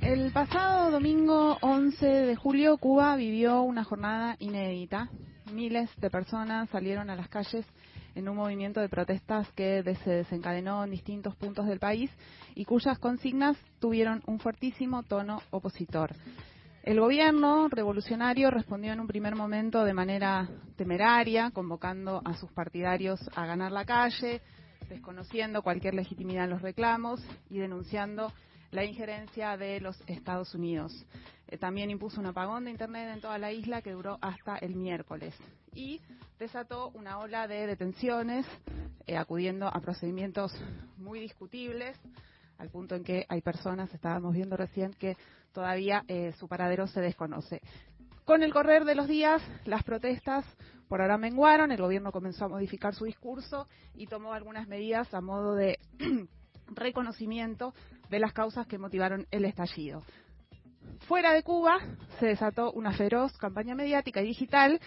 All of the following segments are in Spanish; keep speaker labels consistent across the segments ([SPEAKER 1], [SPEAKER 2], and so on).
[SPEAKER 1] El pasado domingo 11 de julio, Cuba vivió una jornada inédita. Miles de personas salieron a las calles en un movimiento de protestas que se desencadenó en distintos puntos del país y cuyas consignas tuvieron un fuertísimo tono opositor. El gobierno revolucionario respondió en un primer momento de manera temeraria, convocando a sus partidarios a ganar la calle, desconociendo cualquier legitimidad en los reclamos y denunciando la injerencia de los Estados Unidos. También impuso un apagón de Internet en toda la isla que duró hasta el miércoles y desató una ola de detenciones, acudiendo a procedimientos muy discutibles, al punto en que hay personas, estábamos viendo recién, que todavía su paradero se desconoce. Con el correr de los días, las protestas por ahora menguaron, el gobierno comenzó a modificar su discurso y tomó algunas medidas a modo de reconocimiento de las causas que motivaron el estallido. Fuera de Cuba se desató una feroz campaña mediática y digital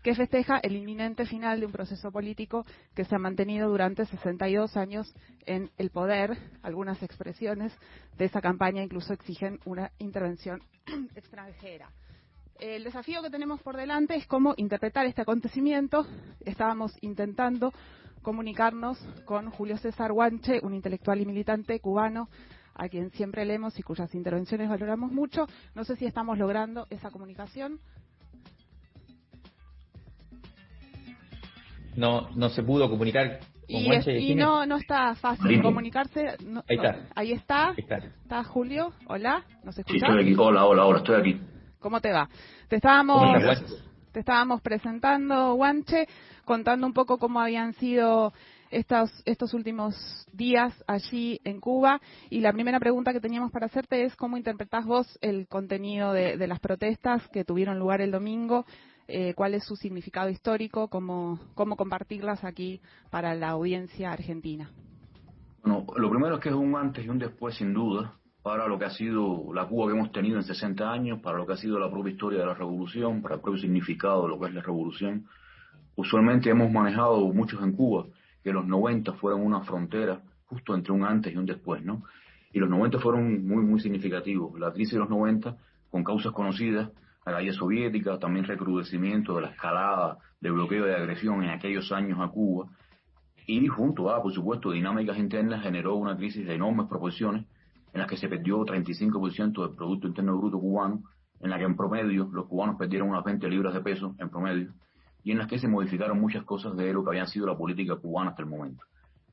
[SPEAKER 1] que festeja el inminente final de un proceso político que se ha mantenido durante 62 años en el poder. Algunas expresiones de esa campaña incluso exigen una intervención extranjera. El desafío que tenemos por delante es cómo interpretar este acontecimiento. Estábamos intentando comunicarnos con Julio César Guanche, un intelectual y militante cubano a quien siempre leemos y cuyas intervenciones valoramos mucho. No sé si estamos logrando esa comunicación.
[SPEAKER 2] No se pudo comunicar con Guanche.
[SPEAKER 1] Y no está fácil comunicarse. No,
[SPEAKER 2] ahí está.
[SPEAKER 1] Ahí está. Está Julio. Hola, ¿nos escuchas?
[SPEAKER 3] Sí, estoy aquí. Hola, estoy aquí.
[SPEAKER 1] ¿Cómo te va? Te estábamos presentando, Guanche, contando un poco cómo habían sido estos últimos días allí en Cuba. Y la primera pregunta que teníamos para hacerte es cómo interpretás vos el contenido de las protestas que tuvieron lugar el domingo, cuál es su significado histórico, cómo compartirlas aquí para la audiencia argentina.
[SPEAKER 3] Bueno, lo primero es que es un antes y un después, sin duda, para lo que ha sido la Cuba que hemos tenido en 60 años, para lo que ha sido la propia historia de la revolución, para el propio significado de lo que es la revolución. Usualmente hemos manejado muchos en Cuba que los 90 fueron una frontera justo entre un antes y un después, ¿no? Y los 90 fueron muy significativos. La crisis de los 90, con causas conocidas, la caída soviética, también recrudecimiento de la escalada de bloqueo de agresión en aquellos años a Cuba, y junto a, por supuesto, dinámicas internas, generó una crisis de enormes proporciones, en la que se perdió 35% del Producto Interno Bruto cubano, en la que en promedio los cubanos perdieron unas 20 libras de peso en promedio, y en las que se modificaron muchas cosas de lo que habían sido la política cubana hasta el momento.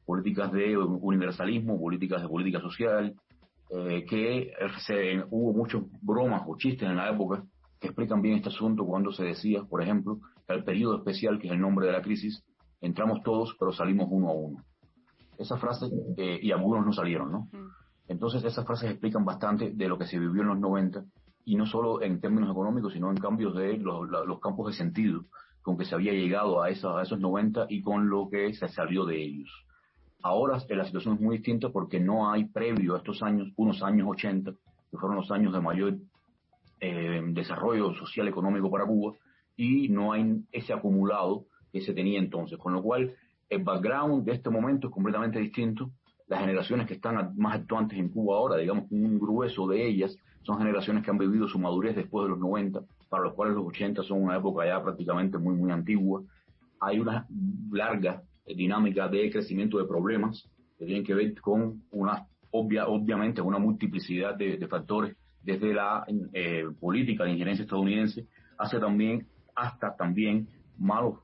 [SPEAKER 3] Políticas de universalismo, políticas de política social, hubo muchas bromas o chistes en la época que explican bien este asunto cuando se decía, por ejemplo, que al periodo especial, que es el nombre de la crisis, entramos todos pero salimos uno a uno. Esa frase, y algunos no salieron, ¿no? Entonces esas frases explican bastante de lo que se vivió en los 90, y no solo en términos económicos, sino en cambios de los campos de sentido con que se había llegado a esos 90 y con lo que se salió de ellos. Ahora la situación es muy distinta porque no hay previo a estos años, unos años 80, que fueron los años de mayor desarrollo social económico para Cuba, y no hay ese acumulado que se tenía entonces, con lo cual el background de este momento es completamente distinto. Las generaciones que están más actuantes en Cuba ahora, digamos un grueso de ellas, son generaciones que han vivido su madurez después de los 90, para los cuales los 80 son una época ya prácticamente muy antigua. Hay una larga dinámica de crecimiento de problemas que tienen que ver con obviamente una multiplicidad de factores, desde la política de injerencia estadounidense hasta también malos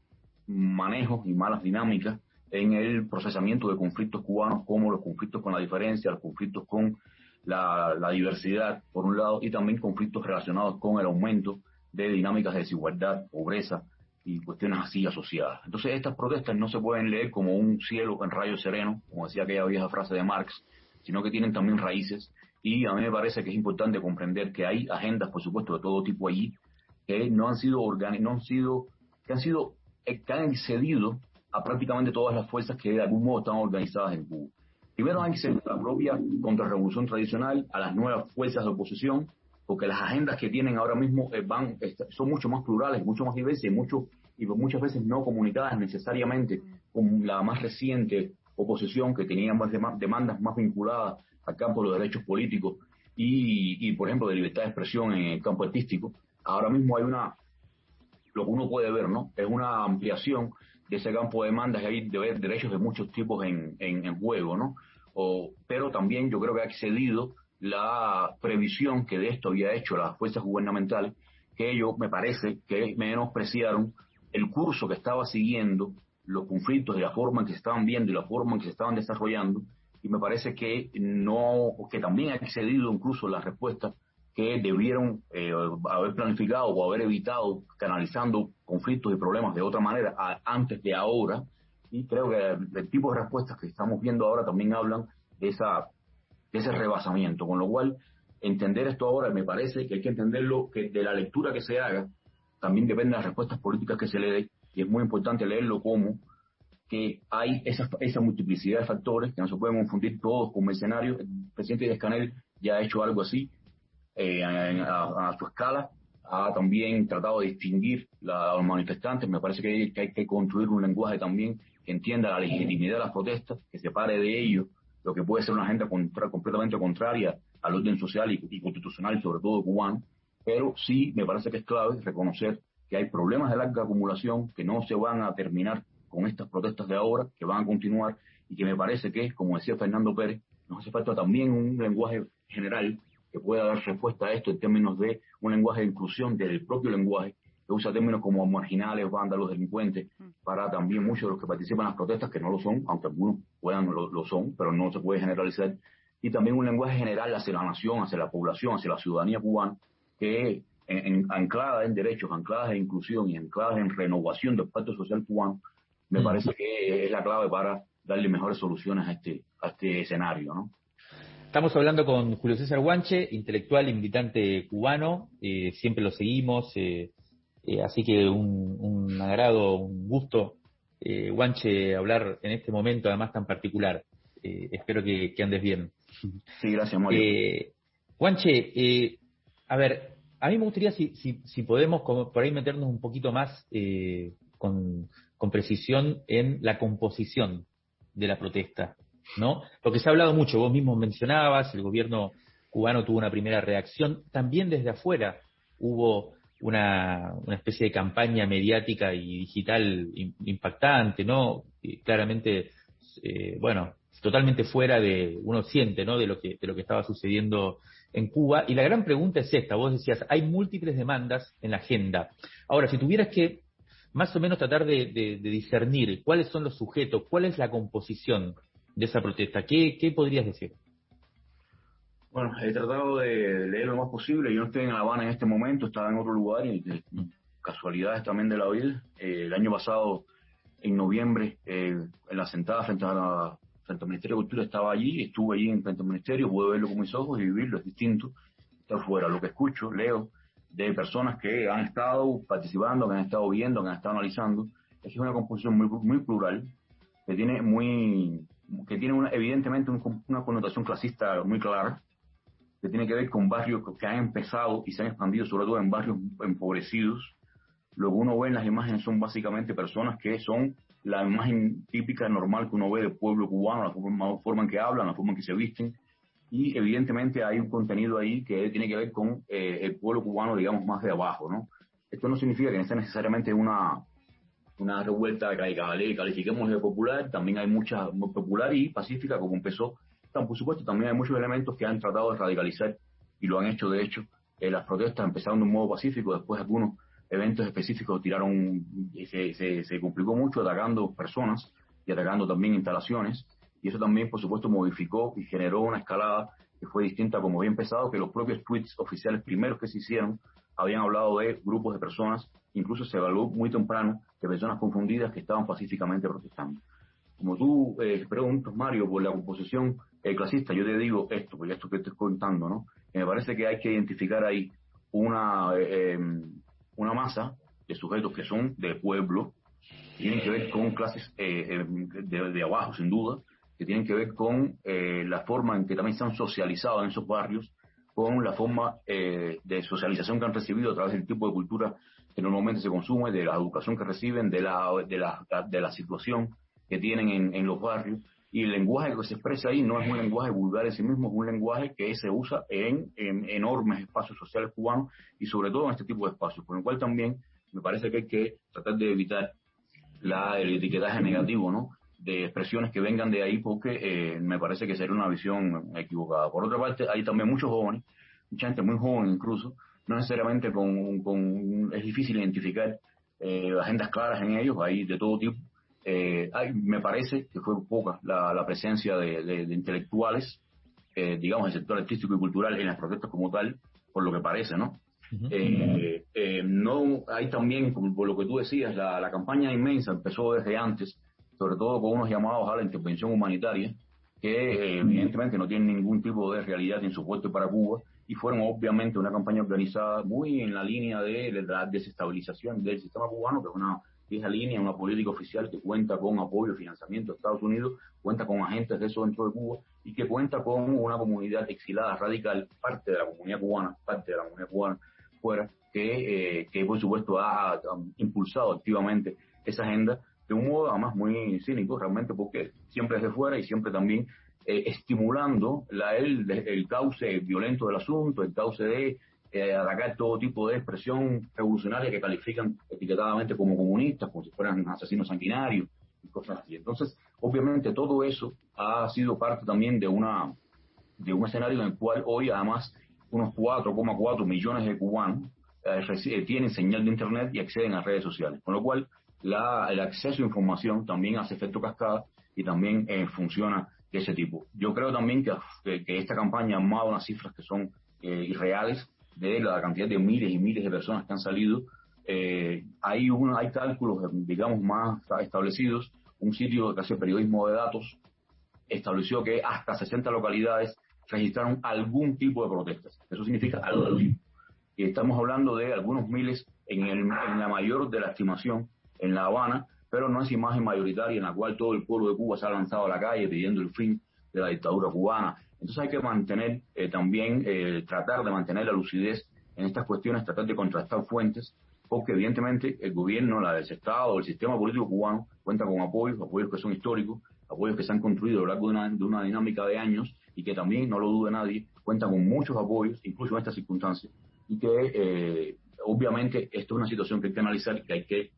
[SPEAKER 3] manejos y malas dinámicas en el procesamiento de conflictos cubanos, como los conflictos con la diferencia, los conflictos con la diversidad, por un lado, y también conflictos relacionados con el aumento de dinámicas de desigualdad, pobreza y cuestiones así asociadas. Entonces estas protestas no se pueden leer como un cielo en rayos serenos, como decía aquella vieja frase de Marx, sino que tienen también raíces, y a mí me parece que es importante comprender que hay agendas, por supuesto, de todo tipo allí, que que han excedido a prácticamente todas las fuerzas que de algún modo están organizadas en Cuba. Primero han excedido a la propia contrarrevolución tradicional, a las nuevas fuerzas de oposición, porque las agendas que tienen ahora mismo son mucho más plurales, mucho más diversas y muchas veces no comunicadas necesariamente con la más reciente oposición, que tenía más demandas más vinculadas al campo de los derechos políticos y, por ejemplo, de libertad de expresión en el campo artístico. Ahora mismo hay lo que uno puede ver, ¿no? Es una ampliación de ese campo de demandas, y hay derechos de muchos tipos en juego, ¿no? Pero también yo creo que ha excedido la previsión que de esto había hecho las fuerzas gubernamentales, que ellos me parece que menospreciaron el curso que estaba siguiendo los conflictos y la forma en que se estaban viendo y la forma en que se estaban desarrollando, y me parece que también ha excedido incluso las respuestas que debieron haber planificado o haber evitado, canalizando conflictos y problemas de otra manera antes de ahora. Y creo que el tipo de respuestas que estamos viendo ahora también hablan de ese rebasamiento, con lo cual entender esto ahora me parece que hay que entenderlo, que de la lectura que se haga también depende de las respuestas políticas que se le dé, y es muy importante leerlo como que hay esa multiplicidad de factores que no se pueden confundir todos como escenarios. El presidente Díaz-Canel ya ha hecho algo así a su escala, ha también tratado de distinguir a los manifestantes. Me parece que hay que construir un lenguaje también que entienda la legitimidad de las protestas, que separe de ello lo que puede ser una agenda completamente contraria al orden social y constitucional, y sobre todo cubano. Pero sí me parece que es clave reconocer que hay problemas de larga acumulación que no se van a terminar con estas protestas de ahora, que van a continuar, y que me parece que, como decía Fernando Pérez, nos hace falta también un lenguaje general que pueda dar respuesta a esto en términos de un lenguaje de inclusión del propio lenguaje, que usa términos como marginales, vándalos, delincuentes, para también muchos de los que participan en las protestas, que no lo son, aunque algunos lo son, pero no se puede generalizar, y también un lenguaje general hacia la nación, hacia la población, hacia la ciudadanía cubana, que anclada en derechos, ancladas en inclusión y ancladas en renovación del pacto social cubano, me parece que es la clave para darle mejores soluciones a este escenario, ¿no?
[SPEAKER 2] Estamos hablando con Julio César Guanche, intelectual y militante cubano. Siempre lo seguimos, así que un agrado, un gusto, Guanche, hablar en este momento además tan particular. Espero que andes bien.
[SPEAKER 3] Sí, gracias, Mario.
[SPEAKER 2] Guanche, a ver, a mí me gustaría si podemos por ahí meternos un poquito más con precisión en la composición de la protesta, ¿no? Porque se ha hablado mucho, vos mismo mencionabas, el gobierno cubano tuvo una primera reacción, también desde afuera hubo una especie de campaña mediática y digital impactante, ¿no? Claramente, bueno, totalmente fuera uno siente, ¿no? de lo que estaba sucediendo en Cuba. Y la gran pregunta es esta, vos decías, hay múltiples demandas en la agenda. Ahora, si tuvieras que más o menos tratar de discernir cuáles son los sujetos, cuál es la composición de esa protesta, ¿qué podrías decir?
[SPEAKER 3] Bueno, he tratado de leer lo más posible. Yo no estoy en La Habana en este momento, estaba en otro lugar, y casualidades también de la vida. El año pasado, en noviembre, en la sentada frente al Ministerio de Cultura, estaba allí, estuve allí frente al Ministerio, pude verlo con mis ojos y vivirlo, es distinto estar fuera. Lo que escucho, leo de personas que han estado participando, que han estado viendo, que han estado analizando, es una composición muy plural, que tiene evidentemente una connotación clasista muy clara, que tiene que ver con barrios que han empezado y se han expandido, sobre todo en barrios empobrecidos. Lo que uno ve en las imágenes son básicamente personas que son la imagen típica, normal que uno ve del pueblo cubano, la forma en que hablan, la forma en que se visten, y evidentemente hay un contenido ahí que tiene que ver con el pueblo cubano, digamos, más de abajo, ¿no? Esto no significa que sea necesariamente una revuelta que califiquemos de popular. También hay mucha muy popular y pacífica, como empezó. Por supuesto, también hay muchos elementos que han tratado de radicalizar, y lo han hecho, de hecho. Las protestas empezaron de un modo pacífico, después algunos eventos específicos tiraron, se complicó mucho atacando personas y atacando también instalaciones, y eso también, por supuesto, modificó y generó una escalada que fue distinta a como había empezado, que los propios tweets oficiales primeros que se hicieron habían hablado de grupos de personas, incluso se evaluó muy temprano de personas confundidas que estaban pacíficamente protestando. Como tú preguntas, Mario, por la composición clasista, yo te digo esto, porque esto que te estoy contando, ¿no? Me parece que hay que identificar ahí una masa de sujetos que son del pueblo, que tienen que ver con clases de abajo, sin duda, que tienen que ver con la forma en que también se han socializado en esos barrios, con la forma de socialización que han recibido a través del tipo de cultura que normalmente se consume, de la educación que reciben, de la situación que tienen en los barrios, y el lenguaje que se expresa ahí no es un lenguaje vulgar en sí mismo, es un lenguaje que se usa en enormes espacios sociales cubanos y sobre todo en este tipo de espacios, con lo cual también me parece que hay que tratar de evitar el etiquetaje negativo, ¿no?, de expresiones que vengan de ahí, porque me parece que sería una visión equivocada. Por otra parte, hay también muchos jóvenes, mucha gente muy joven incluso, no necesariamente es difícil identificar agendas claras en ellos, hay de todo tipo. Me parece que fue poca la presencia de intelectuales, digamos, del sector artístico y cultural en las protestas como tal, por lo que parece, ¿no? No hay también, como por lo que tú decías, la campaña inmensa empezó desde antes, sobre todo con unos llamados a la intervención humanitaria, que evidentemente no tienen ningún tipo de realidad en su puesto para Cuba, y fueron obviamente una campaña organizada muy en la línea de la desestabilización del sistema cubano, que es una vieja línea, una política oficial que cuenta con apoyo y financiamiento de Estados Unidos, cuenta con agentes de eso dentro de Cuba, y que cuenta con una comunidad exilada radical, parte de la comunidad cubana fuera, que por supuesto ha impulsado activamente esa agenda de un modo además muy cínico realmente, porque siempre desde fuera y siempre también estimulando el cauce violento del asunto, el cauce de atacar todo tipo de expresión revolucionaria que califican etiquetadamente como comunistas, como si fueran asesinos sanguinarios y cosas así. Entonces, obviamente todo eso ha sido parte también de un escenario en el cual hoy además unos 4,4 millones de cubanos tienen señal de internet y acceden a redes sociales, con lo cual el acceso a información también hace efecto cascada y también funciona de ese tipo. Yo creo también que esta campaña ha armado unas cifras que son irreales de la cantidad de miles y miles de personas que han salido. Hay cálculos, digamos, más establecidos. Un sitio que hace periodismo de datos estableció que hasta 60 localidades registraron algún tipo de protestas. Eso significa algo. Y estamos hablando de algunos miles en la mayor de la estimación en La Habana, pero no es imagen mayoritaria en la cual todo el pueblo de Cuba se ha lanzado a la calle pidiendo el fin de la dictadura cubana. Entonces hay que mantener tratar de mantener la lucidez en estas cuestiones, tratar de contrastar fuentes, porque evidentemente el gobierno, del Estado, el sistema político cubano cuenta con apoyos que son históricos, apoyos que se han construido a lo largo de una dinámica de años y que también, no lo dude nadie, cuenta con muchos apoyos, incluso en estas circunstancias, y que obviamente esto es una situación que hay que analizar y que hay que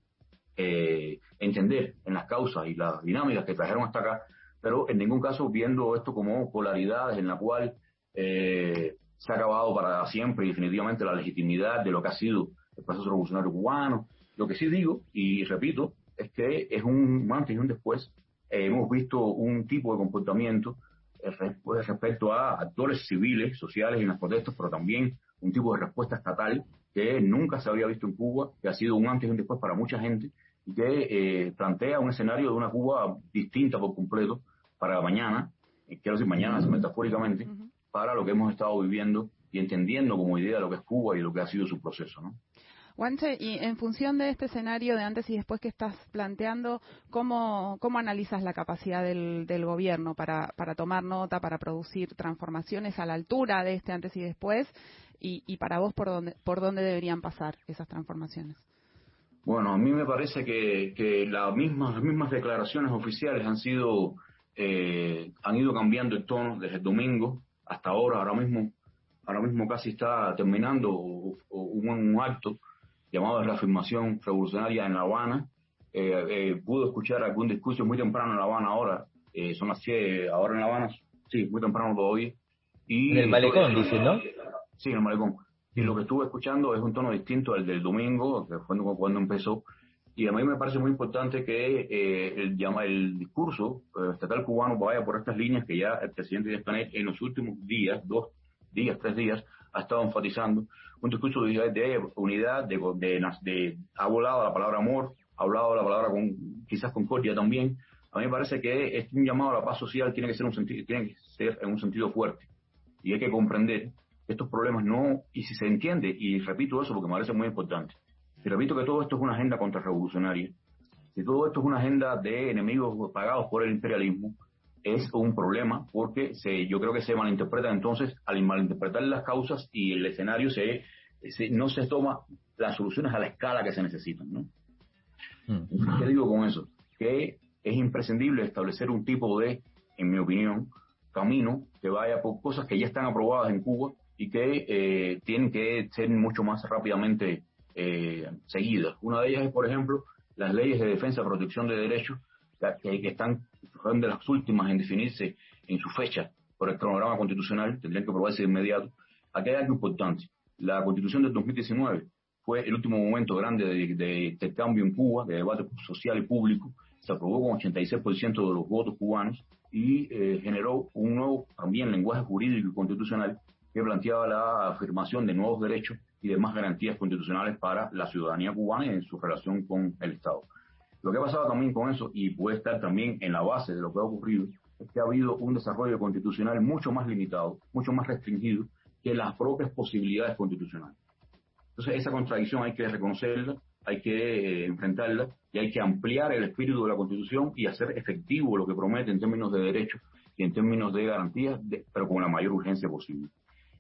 [SPEAKER 3] entender en las causas y las dinámicas que trajeron hasta acá, pero en ningún caso viendo esto como polaridades en la cual se ha acabado para siempre y definitivamente la legitimidad de lo que ha sido el proceso revolucionario cubano. Lo que sí digo, y repito, es que es un antes y un después. Hemos visto un tipo de comportamiento respecto a actores civiles, sociales en las protestas, pero también un tipo de respuesta estatal que nunca se había visto en Cuba, que ha sido un antes y un después para mucha gente, y que plantea un escenario de una Cuba distinta por completo para mañana, quiero decir mañana metafóricamente, para lo que hemos estado viviendo y entendiendo como idea lo que es Cuba y lo que ha sido su proceso, ¿no?
[SPEAKER 1] Guanche, y en función de este escenario de antes y después que estás planteando, ¿cómo analizas la capacidad del gobierno para tomar nota, para producir transformaciones a la altura de este antes y después? Y para vos, ¿por dónde deberían pasar esas transformaciones?
[SPEAKER 3] Bueno, a mí me parece que las mismas declaraciones oficiales han ido cambiando el tono desde el domingo hasta ahora. Ahora mismo casi está terminando un acto llamado de reafirmación revolucionaria en La Habana. Pude escuchar algún discurso muy temprano en La Habana ahora, son las 7 ahora en La Habana, sí, muy temprano todavía.
[SPEAKER 2] En el malecón, dicen, ¿no?
[SPEAKER 3] Sí, en el malecón. Y lo que estuve escuchando es un tono distinto al del domingo, que fue cuando empezó. Y a mí me parece muy importante que el discurso estatal cubano vaya por estas líneas que ya el presidente Díaz Canel en los últimos días, 3 días, ha estado enfatizando. Un discurso de unidad, ha hablado la palabra amor, ha hablado la palabra quizás concordia también. A mí me parece que un llamado a la paz social tiene que ser en un sentido fuerte. Y hay que comprender estos problemas y si se entiende, y repito eso porque me parece muy importante, y repito que todo esto es una agenda contrarrevolucionaria, si todo esto es una agenda de enemigos pagados por el imperialismo, es un problema porque yo creo que se malinterpreta entonces, al malinterpretar las causas y el escenario no se toma las soluciones a la escala que se necesitan, ¿no? ¿Qué digo con eso? Que es imprescindible establecer un tipo de en mi opinión, camino que vaya por cosas que ya están aprobadas en Cuba y que tienen que ser mucho más rápidamente seguidas. Una de ellas es, por ejemplo, las leyes de defensa y protección de derechos, que son de las últimas en definirse en su fecha por el cronograma constitucional, tendrían que aprobarse de inmediato. Aquí hay algo importante. La Constitución del 2019 fue el último momento grande de cambio en Cuba, de debate social y público. Se aprobó con 86% de los votos cubanos y generó un nuevo también lenguaje jurídico y constitucional que planteaba la afirmación de nuevos derechos y de más garantías constitucionales para la ciudadanía cubana en su relación con el Estado. Lo que ha pasado también con eso, y puede estar también en la base de lo que ha ocurrido, es que ha habido un desarrollo constitucional mucho más limitado, mucho más restringido que las propias posibilidades constitucionales. Entonces, esa contradicción hay que reconocerla, hay que enfrentarla y hay que ampliar el espíritu de la Constitución y hacer efectivo lo que promete en términos de derechos y en términos de garantías, pero con la mayor urgencia posible.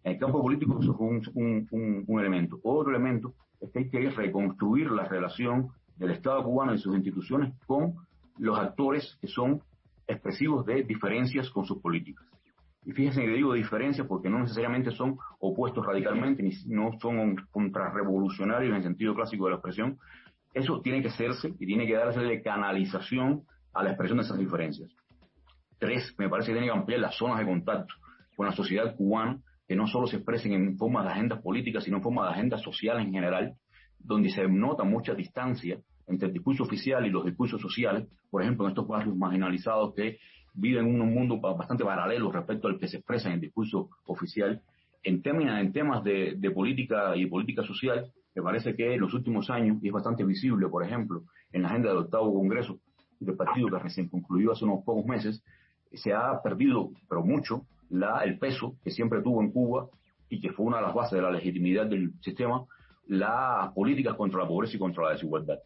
[SPEAKER 3] En el campo político eso fue un elemento. Otro elemento es que hay que reconstruir la relación del Estado cubano y sus instituciones con los actores que son expresivos de diferencias con sus políticas. Y fíjense que digo diferencias porque no necesariamente son opuestos radicalmente, ni no son contrarrevolucionarios en el sentido clásico de la expresión. Eso tiene que hacerse y tiene que darse canalización a la expresión de esas diferencias. 3, me parece que tiene que ampliar las zonas de contacto con la sociedad cubana, que no solo se expresen en forma de agendas políticas, sino en forma de agendas sociales en general, donde se nota mucha distancia entre el discurso oficial y los discursos sociales, por ejemplo, en estos barrios marginalizados que viven en un mundo bastante paralelo respecto al que se expresa en el discurso oficial. En temas de política y política social, me parece que en los últimos años, y es bastante visible, por ejemplo, en la agenda del 8º Congreso del partido que recién concluyó hace unos pocos meses, se ha perdido, pero mucho, el peso que siempre tuvo en Cuba y que fue una de las bases de la legitimidad del sistema, las políticas contra la pobreza y contra la desigualdad.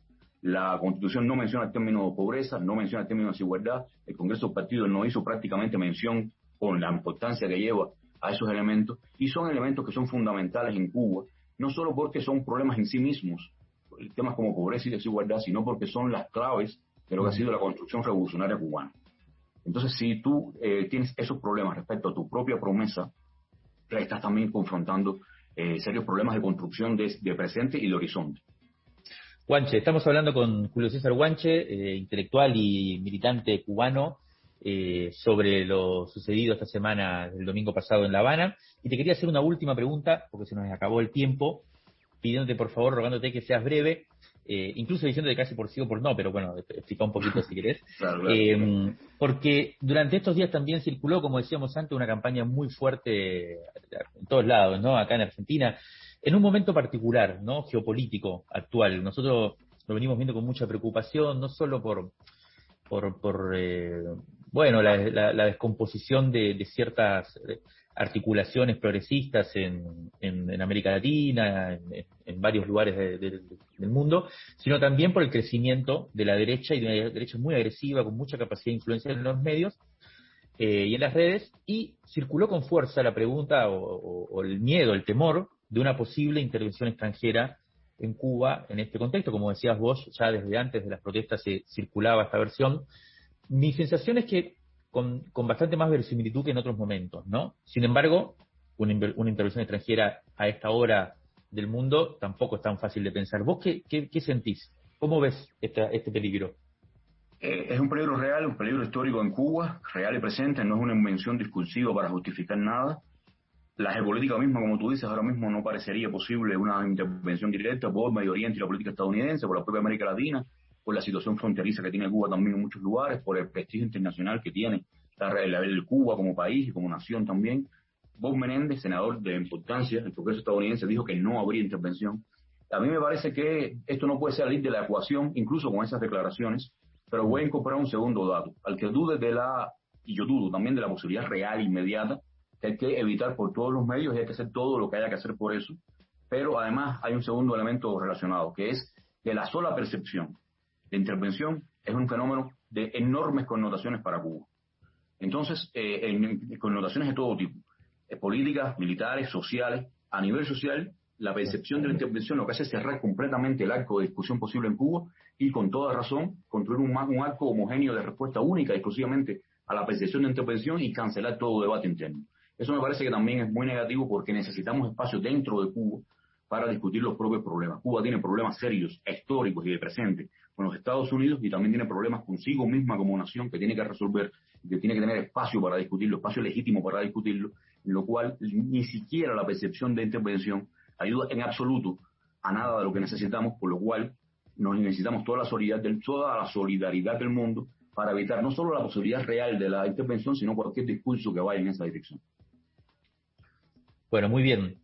[SPEAKER 3] La Constitución no menciona el término pobreza, no menciona el término desigualdad, el Congreso del Partido no hizo prácticamente mención con la importancia que lleva a esos elementos, y son elementos que son fundamentales en Cuba, no solo porque son problemas en sí mismos, temas como pobreza y desigualdad, sino porque son las claves de lo que ha sido la construcción revolucionaria cubana. Entonces, si tú tienes esos problemas respecto a tu propia promesa, estás también confrontando serios problemas de construcción de presente y de horizonte.
[SPEAKER 2] Guanche, estamos hablando con Julio César Guanche, intelectual y militante cubano, sobre lo sucedido esta semana, el domingo pasado en La Habana. Y te quería hacer una última pregunta, porque se nos acabó el tiempo, pidiéndote por favor, rogándote que seas breve, incluso diciéndote casi por sí o por no, pero bueno, explica un poquito si querés.
[SPEAKER 3] Claro.
[SPEAKER 2] Porque durante estos días también circuló, como decíamos antes, una campaña muy fuerte en todos lados, ¿no? Acá en Argentina, en un momento particular, ¿no? Geopolítico actual. Nosotros lo venimos viendo con mucha preocupación, no solo por bueno, la descomposición de ciertas articulaciones progresistas en América Latina, en varios lugares del mundo, sino también por el crecimiento de la derecha, y de una derecha muy agresiva, con mucha capacidad de influencia en los medios y en las redes, y circuló con fuerza la pregunta o el miedo, el temor de una posible intervención extranjera en Cuba en este contexto. Como decías vos, ya desde antes de las protestas se circulaba esta versión. Mi sensación es que con bastante más verosimilitud que en otros momentos, ¿no? Sin embargo, una intervención extranjera a esta hora del mundo tampoco es tan fácil de pensar. ¿Vos qué sentís? ¿Cómo ves este peligro?
[SPEAKER 3] Es un peligro real, un peligro histórico en Cuba, real y presente, no es una invención discursiva para justificar nada. La geopolítica misma, como tú dices, ahora mismo no parecería posible una intervención directa por Medio Oriente y la política estadounidense, por la propia América Latina, por la situación fronteriza que tiene Cuba también en muchos lugares, por el prestigio internacional que tiene el Cuba como país y como nación también. Bob Menéndez, senador de importancia del Congreso estadounidense, dijo que no habría intervención. A mí me parece que esto no puede salir de la ecuación, incluso con esas declaraciones, pero voy a incorporar un segundo dato. Al que dude y yo dudo también de la posibilidad real, inmediata, que hay que evitar por todos los medios y hay que hacer todo lo que haya que hacer por eso, pero además hay un segundo elemento relacionado, que es que la sola percepción de intervención es un fenómeno de enormes connotaciones para Cuba. Entonces, en connotaciones de todo tipo, políticas, militares, sociales. A nivel social, la percepción de la intervención lo que hace es cerrar completamente el arco de discusión posible en Cuba y, con toda razón, construir un arco homogéneo de respuesta única, exclusivamente a la percepción de intervención y cancelar todo debate interno. Eso me parece que también es muy negativo porque necesitamos espacio dentro de Cuba para discutir los propios problemas. Cuba tiene problemas serios, históricos y de presente con los Estados Unidos y también tiene problemas consigo misma como nación que tiene que resolver, que tiene que tener espacio para discutirlo, espacio legítimo para discutirlo, en lo cual ni siquiera la percepción de intervención ayuda en absoluto a nada de lo que necesitamos, por lo cual necesitamos toda la solidaridad del mundo para evitar no solo la posibilidad real de la intervención, sino cualquier discurso que vaya en esa dirección.
[SPEAKER 2] Bueno, muy bien.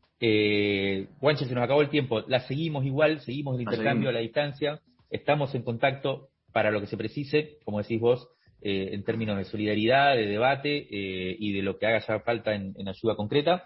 [SPEAKER 2] Guanche, se nos acabó el tiempo. La seguimos igual, seguimos el intercambio a la distancia. Estamos en contacto para lo que se precise, como decís vos, en términos de solidaridad, de debate y de lo que haga ya falta en ayuda concreta.